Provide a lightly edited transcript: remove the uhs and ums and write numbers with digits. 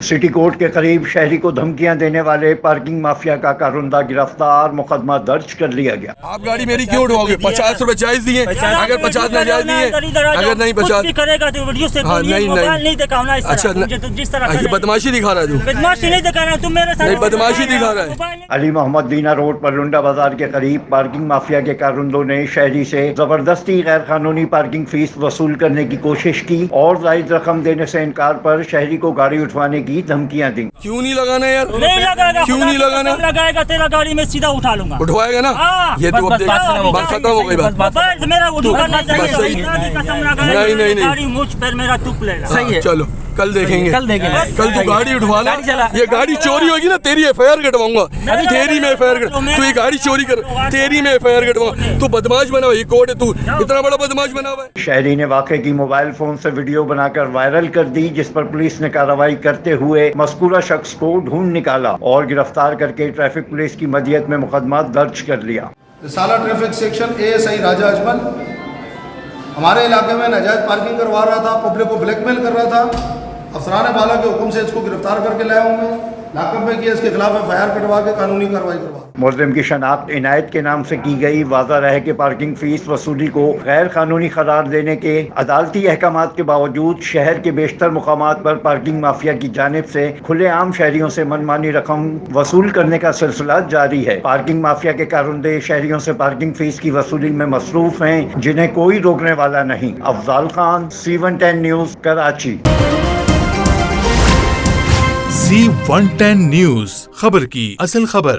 City court के करीब शहरी को धमकियां देने वाले पार्किंग माफिया का कारुंदा गिरफ्तार, मुकदमा दर्ज कर लिया गया। आप गाड़ी मेरी क्यों उठवाओगे? 50 रुपए जायज दिए, अगर 50 नाजायज दिए, अगर नहीं 50 करेगा तो वीडियो से नहीं दिखाना। अच्छा जिस तरह ये बदमाशी दिखा रहा है तू, बदमाशी नहीं दिखा रहा, तुम मेरे साथ नहीं बदमाशी दिखा रहा है। अली मोहम्मद दीना रोड पर लुंडा बाजार के करीब पार्किंग माफिया के कारुंदों ने शहरी से जबरदस्ती गैर कानूनी पार्किंग फीस वसूल करने की कोशिश की और जायद रकम देने से इनकार पर शहरी को गाड़ी उठवाने की धमकियां दी। क्यों नहीं लगाना यार? नहीं लगाएगा, क्यों नहीं लगाना? लगाएगा तेरा गाड़ी में सीधा उठा लूंगा। उठवाएगा ना? ये तो अब बात खत्म हो गई। बात मेरा नहीं नहीं गाड़ी मुझ पर मेरा तुप लेगा। सही है, चलो कल देखेंगे, कल तू गाड़ी उठवाना। गाड़ी ये गाड़ी चोरी होगी ना, तेरी FIR कटवाऊंगा, तेरी में FIR कट। तू ये गाड़ी चोरी कर, तेरी में FIR कटवाऊंगा। तू बदमाश बना हुआ, ये कोर्ट है, तू इतना बड़ा बदमाश बना हुआ है। शहरी ने वाक़े की मोबाइल फोन से वीडियो बनाकर वायरल कर दी, जिस पर पुलिस ने कार्रवाई करते हुए मज़कूरा शख्स को ढूंढ निकाला और गिरफ्तार करके ट्रैफिक पुलिस की मदीयत में मुकदमा दर्ज कर लिया। रिसाला ट्रैफिक सेक्शन ASI राजा अजमल हमारे इलाके में नाजायज पार्किंग करवा रहा था, पब्लिक को ब्लैकमेल कर रहा था। अफसरान बाला के हुक्म से इसको गिरफ्तार करके लाया हूँ मैं, लाकअप में किया, इसके खिलाफ FIR कटवा के कानूनी कार्रवाई करवा। मुलजिम की शनाख्त इनायत के नाम से की गई। वाज़ा रहे कि पार्किंग फीस वसूली को गैर कानूनी करार देने के अदालती अहकामात के बावजूद शहर के बेशतर मुकामात पर पार्किंग माफिया की जानिब से खुलेआम शहरियों से मनमानी रकम वसूल करने का सिलसिला जारी है। पार्किंग माफिया के कारुंदे शहरियों से पार्किंग फीस की वसूली में मसरूफ हैं, जिन्हें कोई रोकने वाला नहीं। Afzal Khan, C110 news, Karachi. C110 news, खबर की असल खबर।